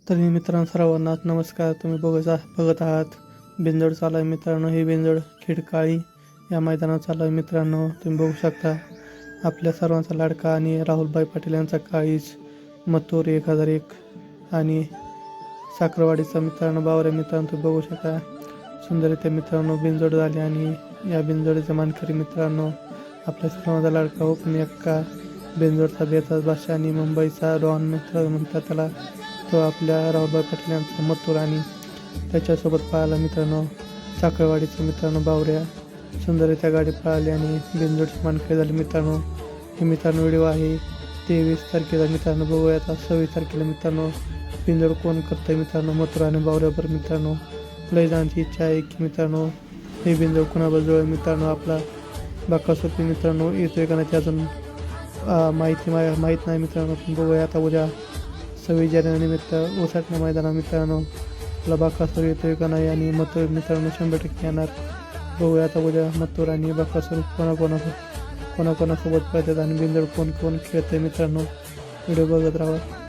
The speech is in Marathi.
तर मी मित्रांनो सर्वांना नमस्कार. तुम्ही बघत आहात बिंजोड चालू आहे मित्रांनो. हे बिंजोड खिडकाळी या मैदानात चालू आहे मित्रांनो. तुम्ही बघू शकता आपल्या सर्वांचा लाडका आणि राहुलभाई पाटील यांचा काळीज मथुर 1001 आणि साखरवाडीचा मित्रांनो बावऱ्या मित्रांनो तुम्ही बघू शकता. सुंदररित्या मित्रांनो बिंजोड झाले आणि या बिंजोडीचा मानकरी मित्रांनो आपल्या सर्वांचा लाडका हुकमी अक्का, बिंजोडचा बेताज बादशाह आणि मुंबईचा डॉन मित्र म्हणतात त्याला. तो आपल्या राहुलभाई पाटील यांचा मथुर आणि त्याच्यासोबत पळाला मित्रांनो साखरवाडीचे मित्रांनो बावऱ्या. सुंदररित्या गाडी पळाली आणि बिनजोडची मानकरी झाली मित्रांनो. हे मित्रांनो व्हिडिओ आहे 23 तारखेला मित्रांनो. बघूया आता 26 तारखेला मित्रांनो बिनजोड कोण करतंय मित्रांनो मथुर आणि बावऱ्यावर मित्रांनो. लय जणांची इच्छा आहे की मित्रांनो हे बिनजोड कोणाबरोबर जुळेल मित्रांनो. आपला बाकासोपी मित्रांनो येतोय का नाही ते अजून माहीत नाही मित्रांनो. पण बघूया आता उद्या 26 जानेवारीनिमित्त ओसाटण्या मैदानात मित्रांनो आपला बाकासूर येतोय का नाही आणि मथुर मित्रांनो 100% येणार. बघूया आता उद्या मथुर आणि बाकासूर कोणाकोणासोबत पळतात आणि बिंजोड कोण खेळतंय मित्रांनो. व्हिडिओ बघत राहा.